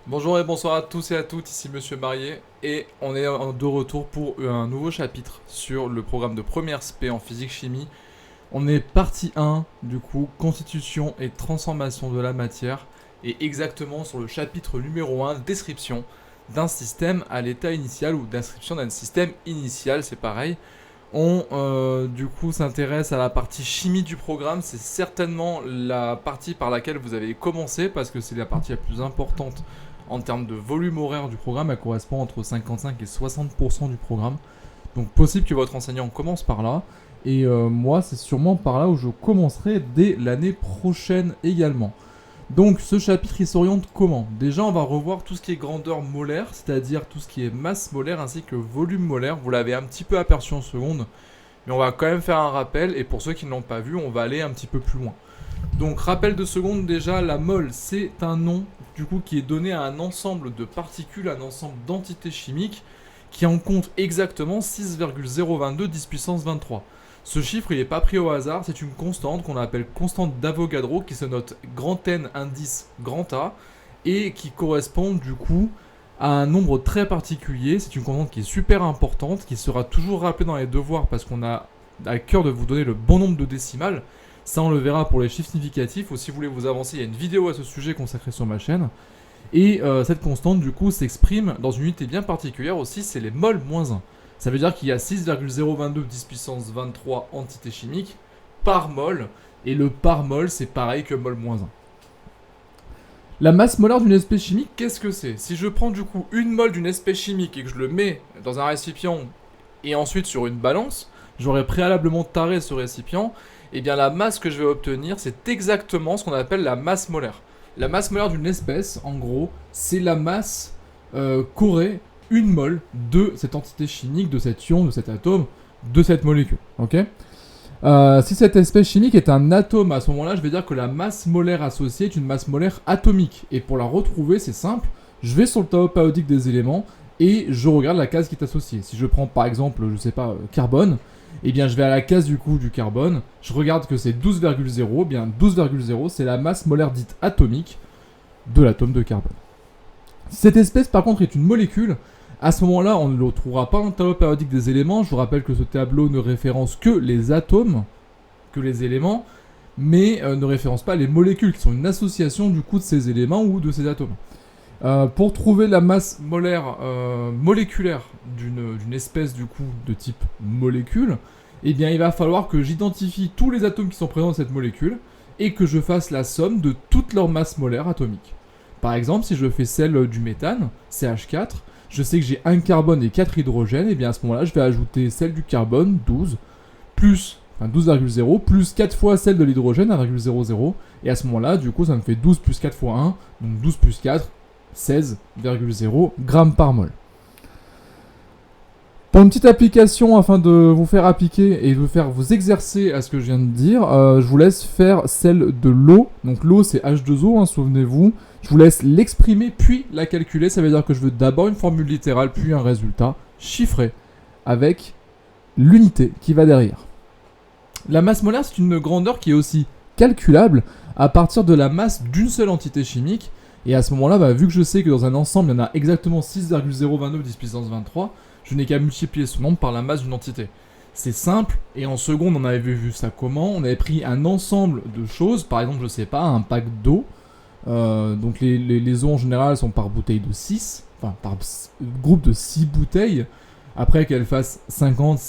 Bonjour et bonsoir à tous et à toutes, ici Monsieur Marié et on est de retour pour un nouveau chapitre sur le programme de première spé en physique-chimie. On est partie 1 du coup, constitution et transformation de la matière et exactement sur le chapitre numéro 1, description d'un système à l'état initial ou description d'un système initial, c'est pareil. On du coup s'intéresse à la partie chimie du programme, c'est certainement la partie par laquelle vous avez commencé parce que c'est la partie la plus importante en termes de volume horaire du programme. Elle correspond entre 55 et 60% du programme. Donc possible que votre enseignant commence par là. Et moi, c'est sûrement par là où je commencerai dès l'année prochaine également. Donc ce chapitre, il s'oriente comment? Déjà, on va revoir tout ce qui est grandeur molaire, c'est-à-dire tout ce qui est masse molaire ainsi que volume molaire. Vous l'avez un petit peu aperçu en seconde, mais on va quand même faire un rappel. Et pour ceux qui ne l'ont pas vu, on va aller un petit peu plus loin. Donc rappel de seconde, déjà, la mole, c'est un nom du coup qui est donné à un ensemble de particules, un ensemble d'entités chimiques qui en compte exactement 6,022 10 puissance 23. Ce chiffre, il n'est pas pris au hasard, c'est une constante qu'on appelle constante d'Avogadro qui se note grand N indice grand A et qui correspond du coup à un nombre très particulier. C'est une constante qui est super importante, qui sera toujours rappelée dans les devoirs parce qu'on a à cœur de vous donner le bon nombre de décimales. Ça, on le verra pour les chiffres significatifs, ou si vous voulez vous avancer, il y a une vidéo à ce sujet consacrée sur ma chaîne. Et cette constante, du coup, s'exprime dans une unité bien particulière aussi, c'est les moles moins 1. Ça veut dire qu'il y a 6,022 10 puissance 23 entités chimiques par mol, et le par mol, c'est pareil que mol moins 1. La masse molaire d'une espèce chimique, qu'est-ce que c'est? Si je prends du coup une mole d'une espèce chimique et que je le mets dans un récipient et ensuite sur une balance, j'aurais préalablement taré ce récipient, et bien la masse que je vais obtenir, c'est exactement ce qu'on appelle la masse molaire. La masse molaire d'une espèce, en gros, c'est la masse qu'aurait une mole de cette entité chimique, de cet ion, de cet atome, de cette molécule. Ok. Si cette espèce chimique est un atome, à ce moment-là, je vais dire que la masse molaire associée est une masse molaire atomique. Et pour la retrouver, c'est simple. Je vais sur le tableau périodique des éléments et je regarde la case qui est associée. Si je prends par exemple, je sais pas, carbone, eh bien je vais à la case du coup du carbone, je regarde que c'est 12,0, eh bien 12,0 c'est la masse molaire dite atomique de l'atome de carbone. Si cette espèce par contre est une molécule, à ce moment-là on ne le trouvera pas dans le tableau périodique des éléments. Je vous rappelle que ce tableau ne référence que les atomes, que les éléments, mais ne référence pas les molécules qui sont une association du coup de ces éléments ou de ces atomes. Pour trouver la masse molaire moléculaire d'une espèce du coup de type molécule, eh bien il va falloir que j'identifie tous les atomes qui sont présents dans cette molécule et que je fasse la somme de toute leur masse molaire atomique. Par exemple, si je fais celle du méthane, CH4, je sais que j'ai un carbone et 4 hydrogènes, et bien à ce moment-là, je vais ajouter celle du carbone, 12, plus 12,0 plus 4 fois celle de l'hydrogène, 1,00, et à ce moment-là, du coup, ça me fait 12 plus 4 fois 1, donc 12 plus 4, 16,0 grammes par mol. Pour une petite application, afin de vous faire appliquer et de vous faire vous exercer à ce que je viens de dire, je vous laisse faire celle de l'eau. Donc l'eau c'est H2O, souvenez-vous. Je vous laisse l'exprimer puis la calculer. Ça veut dire que je veux d'abord une formule littérale puis un résultat chiffré avec l'unité qui va derrière. La masse molaire c'est une grandeur qui est aussi calculable à partir de la masse d'une seule entité chimique. Et à ce moment-là, vu que je sais que dans un ensemble, il y en a exactement 6,029 10 puissance 23, je n'ai qu'à multiplier ce nombre par la masse d'une entité. C'est simple, et en seconde, on avait vu ça comment? On avait pris un ensemble de choses, par exemple, je sais pas, un pack d'eau. Donc les eaux en général sont par bouteille de 6, enfin par groupe de 6 bouteilles. Après qu'elles fassent 50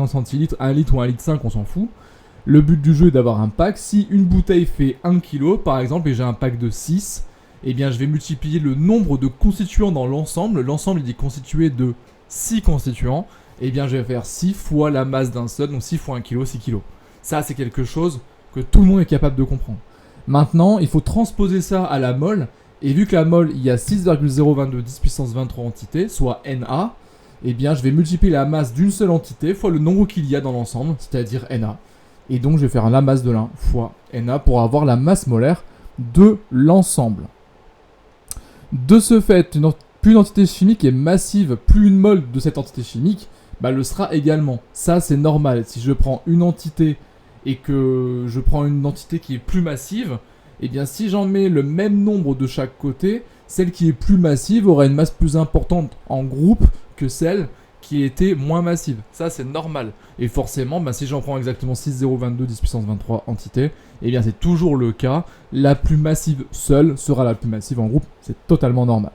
centilitres, 1 litre ou 1 litre 5, on s'en fout. Le but du jeu est d'avoir un pack. Si une bouteille fait 1 kg, par exemple, et j'ai un pack de 6, eh bien je vais multiplier le nombre de constituants dans l'ensemble. L'ensemble il est constitué de 6 constituants. Eh bien je vais faire 6 fois la masse d'un seul, donc 6 fois 1 kg, 6 kg. Ça c'est quelque chose que tout le monde est capable de comprendre. Maintenant, il faut transposer ça à la mole. Et vu que la mole, il y a 6,022 10 puissance 23 entités, soit Na, eh bien je vais multiplier la masse d'une seule entité fois le nombre qu'il y a dans l'ensemble, c'est-à-dire Na. Et donc je vais faire la masse de l'un fois Na pour avoir la masse molaire de l'ensemble. De ce fait, plus une entité chimique est massive, plus une mole de cette entité chimique le sera également. Ça, c'est normal. Si je prends une entité et que je prends une entité qui est plus massive, Et bien si j'en mets le même nombre de chaque côté, celle qui est plus massive aura une masse plus importante en groupe que celle qui était moins massive. Ça c'est normal. Et forcément, si j'en prends exactement 6, 0, 22, 10 puissance 23 entités, et bien c'est toujours le cas. La plus massive seule sera la plus massive en groupe. C'est totalement normal.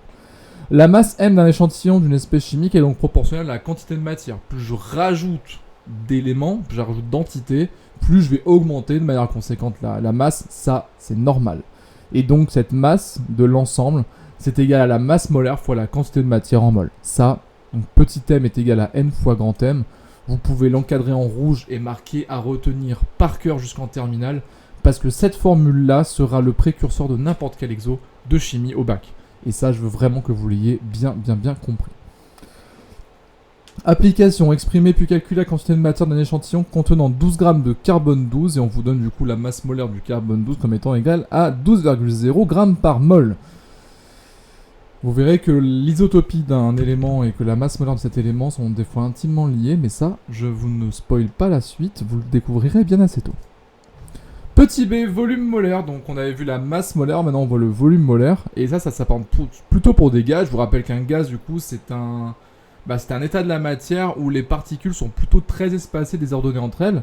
La masse M d'un échantillon d'une espèce chimique est donc proportionnelle à la quantité de matière. Plus je rajoute d'éléments, plus je rajoute d'entités, plus je vais augmenter de manière conséquente la masse. Ça, c'est normal. Et donc cette masse de l'ensemble, c'est égal à la masse molaire fois la quantité de matière en mol. Ça, donc petit m est égal à n fois grand M. Vous pouvez l'encadrer en rouge et marquer à retenir par cœur jusqu'en terminale, parce que cette formule-là sera le précurseur de n'importe quel exo de chimie au bac. Et ça, je veux vraiment que vous l'ayez bien compris. Application, exprimer puis calculer la quantité de matière d'un échantillon contenant 12 g de carbone 12, et on vous donne du coup la masse molaire du carbone 12 comme étant égale à 12,0 g par mol. Vous verrez que l'isotopie d'un élément et que la masse molaire de cet élément sont des fois intimement liés, mais ça, je vous ne spoil pas la suite, vous le découvrirez bien assez tôt. Petit b, volume molaire, donc on avait vu la masse molaire, maintenant on voit le volume molaire, et ça s'apparente plutôt pour des gaz. Je vous rappelle qu'un gaz, du coup, c'est un état de la matière où les particules sont plutôt très espacées, désordonnées entre elles,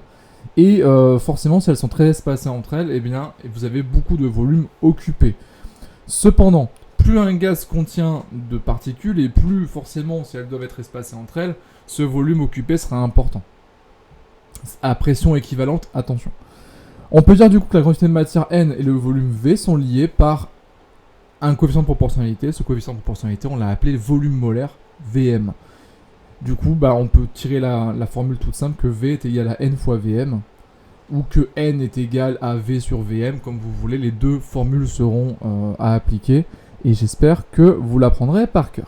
et forcément, si elles sont très espacées entre elles, eh bien, vous avez beaucoup de volume occupé. Cependant, plus un gaz contient de particules, et plus forcément, si elles doivent être espacées entre elles, ce volume occupé sera important. À pression équivalente, attention. On peut dire du coup que la quantité de matière N et le volume V sont liés par un coefficient de proportionnalité. Ce coefficient de proportionnalité, on l'a appelé volume molaire, Vm. Du coup, on peut tirer la formule toute simple que V est égal à N fois Vm, ou que N est égal à V sur Vm, comme vous voulez. Les deux formules seront à appliquer, et j'espère que vous l'apprendrez par cœur.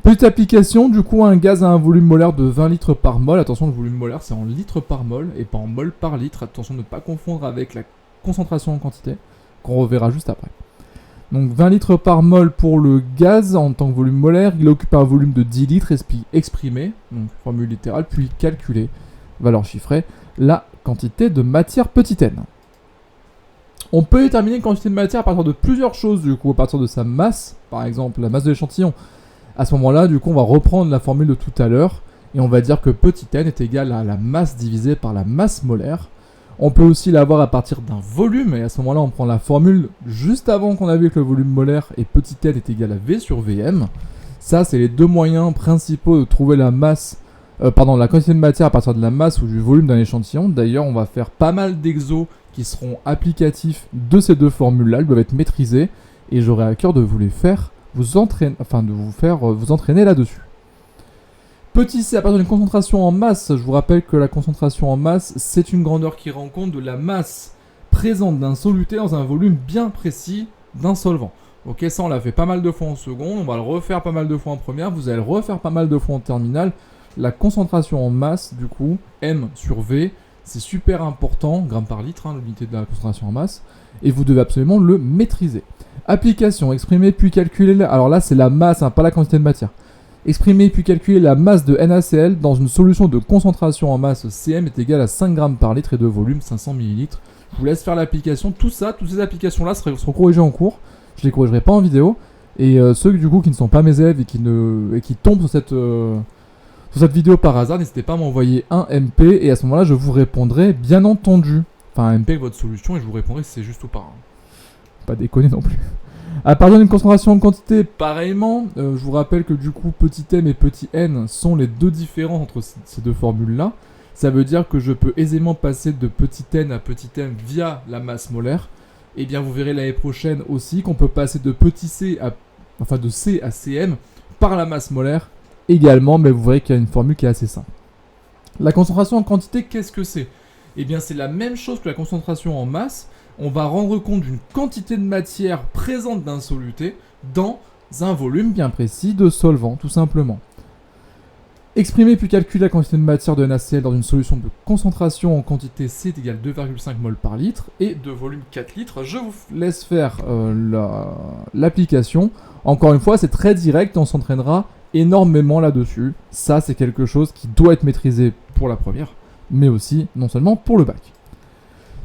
Petite application, du coup, un gaz a un volume molaire de 20 litres par mol. Attention, le volume molaire, c'est en litres par mol et pas en mol par litre. Attention de ne pas confondre avec la concentration en quantité, qu'on reverra juste après. Donc 20 litres par mol pour le gaz en tant que volume molaire. Il occupe un volume de 10 litres exprimé, donc formule littérale, puis calculé, valeur chiffrée, la quantité de matière petit n. On peut déterminer une quantité de matière à partir de plusieurs choses, du coup, à partir de sa masse, par exemple la masse de l'échantillon. À ce moment-là, du coup, on va reprendre la formule de tout à l'heure et on va dire que petit n est égal à la masse divisée par la masse molaire. On peut aussi l'avoir à partir d'un volume, et à ce moment-là, on prend la formule juste avant qu'on a vu que le volume molaire et petit n est égal à V sur Vm. Ça, c'est les deux moyens principaux de trouver la quantité de matière à partir de la masse ou du volume d'un échantillon. D'ailleurs, on va faire pas mal d'exos qui seront applicatifs de ces deux formules-là. Elles doivent être maîtrisées, et j'aurai à cœur de vous les faire vous entraîner là-dessus. Petit c, à partir d'une concentration en masse, je vous rappelle que la concentration en masse, c'est une grandeur qui rend compte de la masse présente d'un soluté dans un volume bien précis d'un solvant. Ok, ça on l'a fait pas mal de fois en seconde, on va le refaire pas mal de fois en première, vous allez le refaire pas mal de fois en terminale. La concentration en masse, du coup, M sur V, c'est super important, grammes par litre, l'unité de la concentration en masse, et vous devez absolument le maîtriser. Application, exprimer puis calculer, alors là c'est la masse, pas la quantité de matière. Exprimer puis calculer la masse de NaCl dans une solution de concentration en masse Cm est égale à 5 g par litre et de volume 500 ml. Je vous laisse faire l'application, toutes ces applications-là seront corrigées en cours, je les corrigerai pas en vidéo, et ceux du coup qui ne sont pas mes élèves et qui tombent sur cette vidéo par hasard, n'hésitez pas à m'envoyer un MP, et à ce moment-là je vous répondrai bien entendu. Enfin un MP avec votre solution, et je vous répondrai si c'est juste ou pas. Pas déconner non plus. À partir d'une concentration en quantité, pareillement, je vous rappelle que du coup, petit m et petit n sont les deux différences entre ces deux formules-là. Ça veut dire que je peux aisément passer de petit n à petit m via la masse molaire. Et bien, vous verrez l'année prochaine aussi qu'on peut passer de petit c de c à cm par la masse molaire également, mais vous verrez qu'il y a une formule qui est assez simple. La concentration en quantité, qu'est-ce que c'est ? Eh bien, c'est la même chose que la concentration en masse. On va rendre compte d'une quantité de matière présente d'un soluté dans un volume bien précis de solvant, tout simplement. Exprimer puis calculer la quantité de matière de NaCl dans une solution de concentration en quantité C est égal à 2,5 mol par litre et de volume 4 litres. Je vous laisse faire l'application. Encore une fois, c'est très direct et on s'entraînera énormément là-dessus. Ça, c'est quelque chose qui doit être maîtrisé pour la première, mais aussi non seulement pour le bac.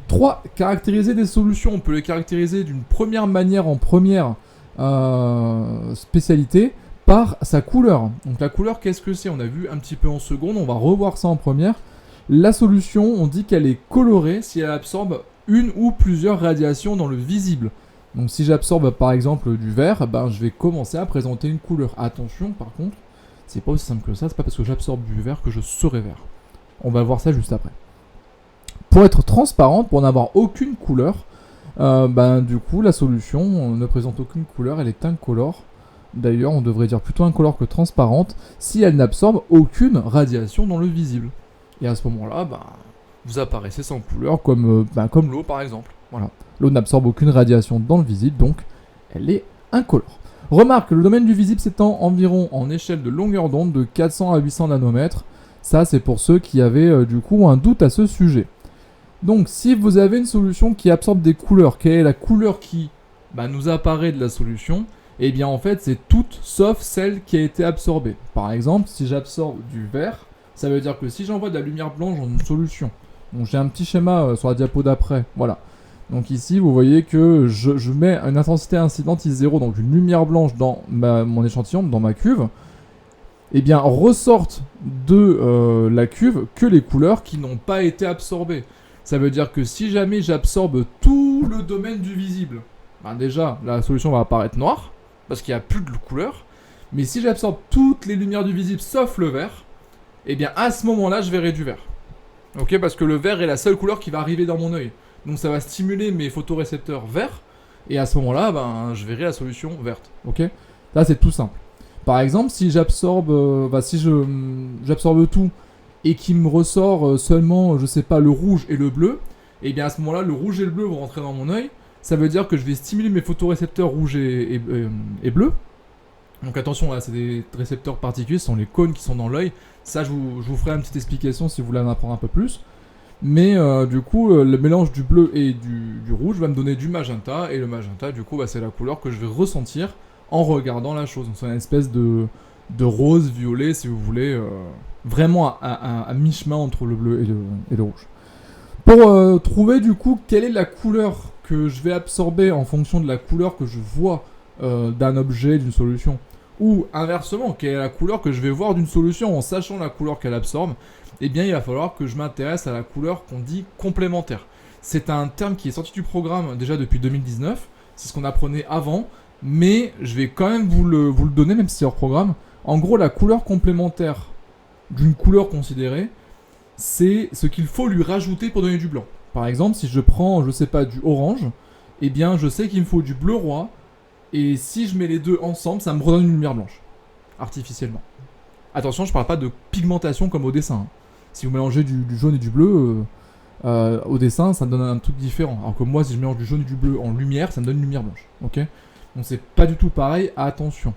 3. Caractériser des solutions. On peut les caractériser d'une première manière en première spécialité par sa couleur. Donc la couleur, qu'est-ce que c'est? On a vu un petit peu en seconde, on va revoir ça en première. La solution, on dit qu'elle est colorée si elle absorbe une ou plusieurs radiations dans le visible. Donc si j'absorbe par exemple du vert, je vais commencer à présenter une couleur. Attention par contre, c'est pas aussi simple que ça, c'est pas parce que j'absorbe du vert que je serai vert. On va voir ça juste après. Pour être transparente, pour n'avoir aucune couleur, du coup la solution ne présente aucune couleur, elle est incolore. D'ailleurs, on devrait dire plutôt incolore que transparente si elle n'absorbe aucune radiation dans le visible. Et à ce moment-là, vous apparaissez sans couleur comme l'eau par exemple. Voilà. L'eau n'absorbe aucune radiation dans le visible, donc elle est incolore. Remarque, le domaine du visible s'étend environ en échelle de longueur d'onde de 400 à 800 nanomètres. Ça, c'est pour ceux qui avaient un doute à ce sujet. Donc, si vous avez une solution qui absorbe des couleurs, quelle est la couleur qui nous apparaît de la solution? Eh bien, en fait, c'est toute sauf celle qui a été absorbée. Par exemple, si j'absorbe du vert, ça veut dire que si j'envoie de la lumière blanche dans une solution, donc j'ai un petit schéma sur la diapo d'après, voilà. Donc ici, vous voyez que je mets une intensité incidente I0, donc une lumière blanche dans mon échantillon, dans ma cuve. Eh bien, ressortent de la cuve que les couleurs qui n'ont pas été absorbées. Ça veut dire que si jamais j'absorbe tout le domaine du visible, déjà, la solution va apparaître noire, parce qu'il n'y a plus de couleur. Mais si j'absorbe toutes les lumières du visible sauf le vert, eh bien à ce moment-là, je verrai du vert. Ok, parce que le vert est la seule couleur qui va arriver dans mon œil. Donc ça va stimuler mes photorécepteurs verts, et à ce moment-là, je verrai la solution verte. Ok, là c'est tout simple. Par exemple, si j'absorbe, j'absorbe tout et qu'il me ressort seulement, je sais pas, le rouge et le bleu, et bien à ce moment-là, le rouge et le bleu vont rentrer dans mon œil. Ça veut dire que je vais stimuler mes photorécepteurs rouges et bleus. Donc attention, là, c'est des récepteurs particuliers, ce sont les cônes qui sont dans l'œil. Ça, je vous ferai une petite explication si vous voulez en apprendre un peu plus. Mais du coup, le mélange du bleu et du rouge va me donner du magenta. Et le magenta, du coup, c'est la couleur que je vais ressentir en regardant la chose. Donc c'est une espèce de rose violet, si vous voulez, vraiment à mi-chemin entre le bleu et le rouge. Pour trouver du coup quelle est la couleur que je vais absorber en fonction de la couleur que je vois d'un objet, d'une solution, ou inversement, quelle est la couleur que je vais voir d'une solution en sachant la couleur qu'elle absorbe, eh bien il va falloir que je m'intéresse à la couleur qu'on dit complémentaire. C'est un terme qui est sorti du programme déjà depuis 2019, c'est ce qu'on apprenait avant, mais je vais quand même vous le donner, même si c'est hors programme. En gros, la couleur complémentaire d'une couleur considérée, c'est ce qu'il faut lui rajouter pour donner du blanc. Par exemple, si je prends, je sais pas, du orange, eh bien je sais qu'il me faut du bleu roi, et si je mets les deux ensemble, ça me redonne une lumière blanche, artificiellement. Attention, je parle pas de pigmentation comme au dessin. Si vous mélangez du jaune et du bleu, au dessin, ça me donne un truc différent. Alors que moi, si je mélange du jaune et du bleu en lumière, ça me donne une lumière blanche. Ok ? Donc c'est pas du tout pareil, attention.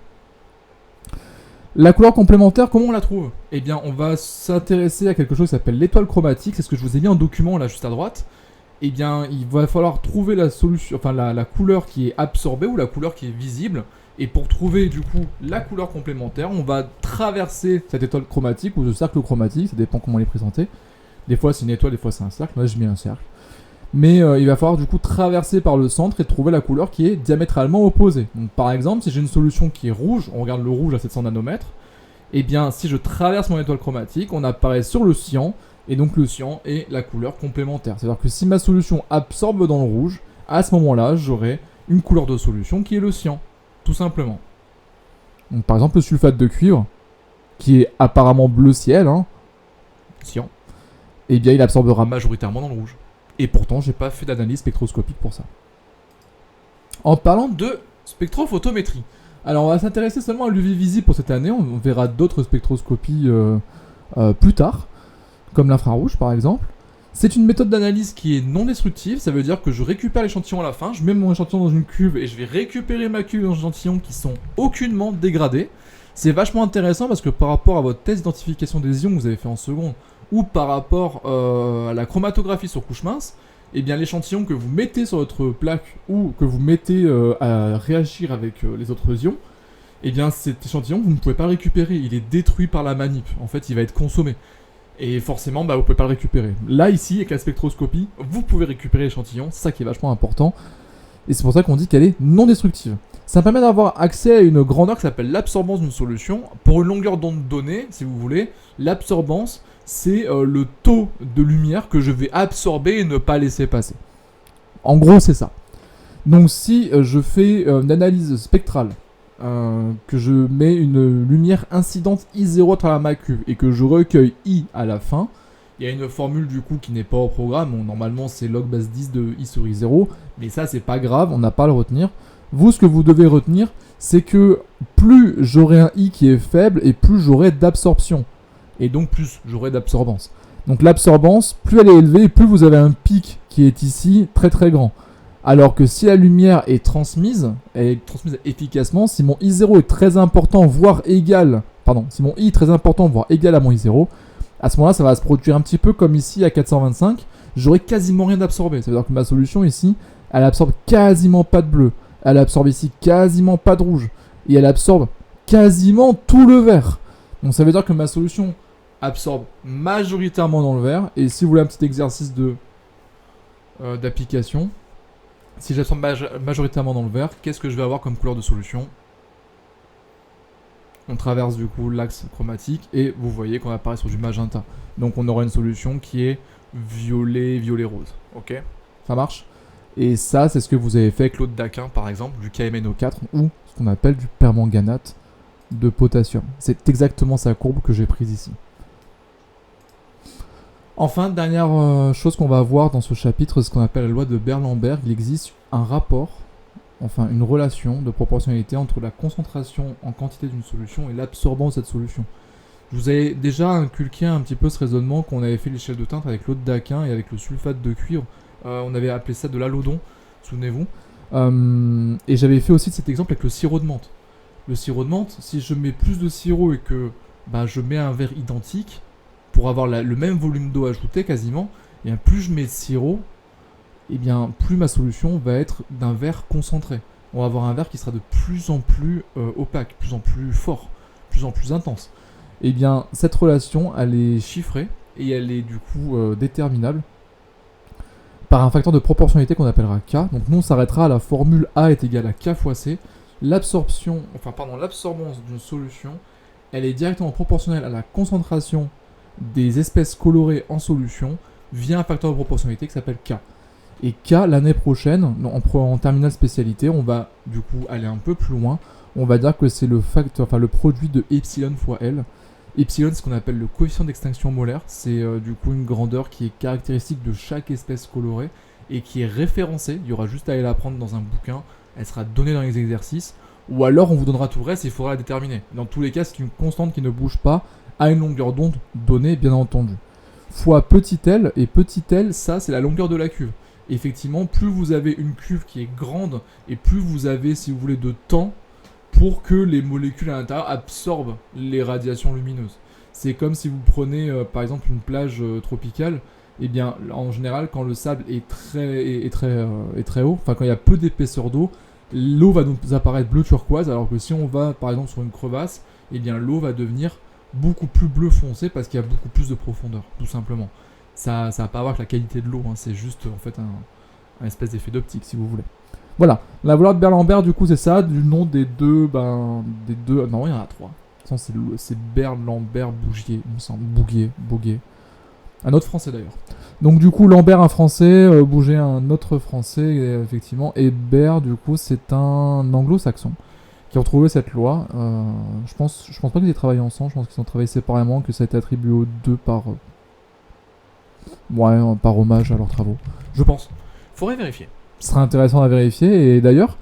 La couleur complémentaire, comment on la trouve? Eh bien, on va s'intéresser à quelque chose qui s'appelle l'étoile chromatique. C'est ce que je vous ai mis en document là juste à droite. Eh bien, il va falloir trouver la solution, enfin la couleur qui est absorbée ou la couleur qui est visible. Et pour trouver du coup la couleur complémentaire, on va traverser cette étoile chromatique ou ce cercle chromatique, ça dépend comment elle est présentée. Des fois c'est une étoile, des fois c'est un cercle. Là, je mets un cercle. Mais il va falloir du coup traverser par le centre et trouver la couleur qui est diamétralement opposée. Donc par exemple, si j'ai une solution qui est rouge, on regarde le rouge à 700 nanomètres, et bien si je traverse mon étoile chromatique, on apparaît sur le cyan, et donc le cyan est la couleur complémentaire. C'est-à-dire que si ma solution absorbe dans le rouge, à ce moment-là, j'aurai une couleur de solution qui est le cyan, tout simplement. Donc par exemple le sulfate de cuivre, qui est apparemment bleu ciel, cyan, et bien il absorbera majoritairement dans le rouge. Et pourtant, j'ai pas fait d'analyse spectroscopique pour ça. En parlant de spectrophotométrie. Alors, on va s'intéresser seulement à l'UV visible pour cette année. On verra d'autres spectroscopies plus tard, comme l'infrarouge par exemple. C'est une méthode d'analyse qui est non destructive. Ça veut dire que je récupère l'échantillon à la fin. Je mets mon échantillon dans une cuve et je vais récupérer ma cuve dans un échantillon qui sont aucunement dégradés. C'est vachement intéressant parce que par rapport à votre test d'identification des ions que vous avez fait en seconde, ou par rapport à la chromatographie sur couche mince, eh bien l'échantillon que vous mettez sur votre plaque ou que vous mettez à réagir avec les autres ions, eh bien cet échantillon vous ne pouvez pas récupérer, il est détruit par la manip, en fait il va être consommé. Et forcément, vous pouvez pas le récupérer. Là, ici, avec la spectroscopie, vous pouvez récupérer l'échantillon, c'est ça qui est vachement important. Et c'est pour ça qu'on dit qu'elle est non destructive. Ça permet d'avoir accès à une grandeur qui s'appelle l'absorbance d'une solution. Pour une longueur d'onde donnée, si vous voulez, l'absorbance, c'est le taux de lumière que je vais absorber et ne pas laisser passer. En gros, c'est ça. Donc si je fais une analyse spectrale, que je mets une lumière incidente I0 à travers ma cuve et que je recueille I à la fin, il y a une formule du coup qui n'est pas au programme. Bon, normalement c'est log base 10 de I sur I0, mais ça c'est pas grave, on n'a pas à le retenir. Vous, ce que vous devez retenir, c'est que plus j'aurai un I qui est faible et plus j'aurai d'absorption. Et donc plus j'aurai d'absorbance. Donc l'absorbance, plus elle est élevée, plus vous avez un pic qui est ici très très grand. Alors que si la lumière est transmise efficacement, si mon I0 est très important, voire égal, si mon I est très important, voire égal à mon I0, à ce moment-là, ça va se produire un petit peu comme ici à 425, j'aurai quasiment rien absorbé. Ça veut dire que ma solution ici, elle absorbe quasiment pas de bleu, elle absorbe ici quasiment pas de rouge, et elle absorbe quasiment tout le vert. Donc ça veut dire que ma solution absorbe majoritairement dans le vert, et si vous voulez un petit exercice d'application, si j'absorbe majoritairement dans le vert, qu'est-ce que je vais avoir comme couleur de solution? On traverse du coup l'axe chromatique et vous voyez qu'on apparaît sur du magenta. Donc on aura une solution qui est violet-rose. Ok, ça marche. Et ça, c'est ce que vous avez fait avec l'eau de Daquin par exemple, du KMNO4 ou ce qu'on appelle du permanganate de potassium. C'est exactement sa courbe que j'ai prise ici. Enfin, dernière chose qu'on va voir dans ce chapitre, c'est ce qu'on appelle la loi de Berle-Lambert. Il existe un rapport, enfin une relation de proportionnalité entre la concentration en quantité d'une solution et l'absorbance de cette solution. Je vous avais déjà inculqué un petit peu ce raisonnement qu'on avait fait l'échelle de teinte avec l'eau de Daquin et avec le sulfate de cuivre. On avait appelé ça de l'alodon, souvenez-vous. Et j'avais fait aussi cet exemple avec le sirop de menthe. Le sirop de menthe, si je mets plus de sirop et que je mets un verre identique, pour avoir le même volume d'eau ajouté quasiment, et bien plus je mets de sirop, et bien plus ma solution va être d'un verre concentré. On va avoir un verre qui sera de plus en plus opaque, de plus en plus fort, de plus en plus intense. Et bien cette relation, elle est chiffrée et elle est du coup déterminable par un facteur de proportionnalité qu'on appellera K. Donc nous on s'arrêtera à la formule A est égale à K fois C. L'absorpance d'une solution, elle est directement proportionnelle à la concentration des espèces colorées en solution via un facteur de proportionnalité qui s'appelle K. Et K, l'année prochaine, en terminale spécialité, on va du coup aller un peu plus loin. On va dire que c'est le produit de epsilon fois L. Epsilon, c'est ce qu'on appelle le coefficient d'extinction molaire. C'est du coup une grandeur qui est caractéristique de chaque espèce colorée et qui est référencée. Il y aura juste à aller la prendre dans un bouquin. Elle sera donnée dans les exercices. Ou alors on vous donnera tout le reste et il faudra la déterminer. Dans tous les cas, c'est une constante qui ne bouge pas à une longueur d'onde donnée, bien entendu. Fois petit l, et petit l, ça, c'est la longueur de la cuve. Et effectivement, plus vous avez une cuve qui est grande, et plus vous avez, si vous voulez, de temps pour que les molécules à l'intérieur absorbent les radiations lumineuses. C'est comme si vous prenez, par exemple, une plage tropicale, et bien, en général, quand le sable est très haut, enfin, quand il y a peu d'épaisseur d'eau, l'eau va nous apparaître bleu turquoise, alors que si on va, par exemple, sur une crevasse, et bien, l'eau va devenir beaucoup plus bleu foncé parce qu'il y a beaucoup plus de profondeur, tout simplement. Ça va pas avoir que la qualité de l'eau, c'est juste en fait un espèce d'effet d'optique si vous voulez. Voilà, la loi de Berle-Lambert du coup c'est ça, du nom des deux, non il y en a trois. C'est Berle-Lambert-Bougier, il me semble, Bouguier. Un autre français d'ailleurs. Donc du coup Lambert un français, Bougier un autre français effectivement, et Baird du coup c'est un anglo-saxon qui ont trouvé cette loi. Je pense pas qu'ils aient travaillé ensemble, je pense qu'ils ont travaillé séparément, que ça a été attribué aux deux par hommage à leurs travaux. Je pense. Faudrait vérifier. Ce serait intéressant à vérifier, et d'ailleurs,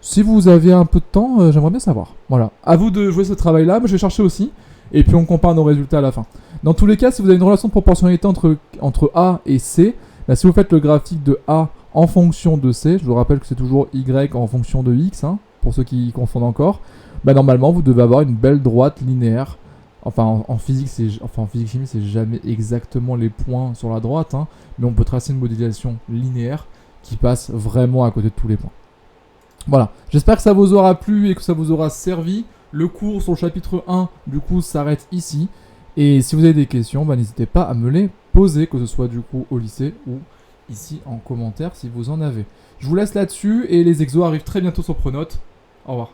si vous avez un peu de temps, j'aimerais bien savoir. Voilà. À vous de jouer ce travail-là, moi je vais chercher aussi, et puis on compare nos résultats à la fin. Dans tous les cas, si vous avez une relation de proportionnalité entre A et C, si vous faites le graphique de A en fonction de C, je vous rappelle que c'est toujours Y en fonction de X, pour ceux qui confondent encore, normalement vous devez avoir une belle droite linéaire. Enfin en physique chimie c'est jamais exactement les points sur la droite, mais on peut tracer une modélisation linéaire qui passe vraiment à côté de tous les points. Voilà, j'espère que ça vous aura plu et que ça vous aura servi. Le cours sur le chapitre 1 du coup s'arrête ici. Et si vous avez des questions, n'hésitez pas à me les poser, que ce soit du coup au lycée ou ici en commentaire si vous en avez. Je vous laisse là-dessus et les exos arrivent très bientôt sur Pronote. Au revoir.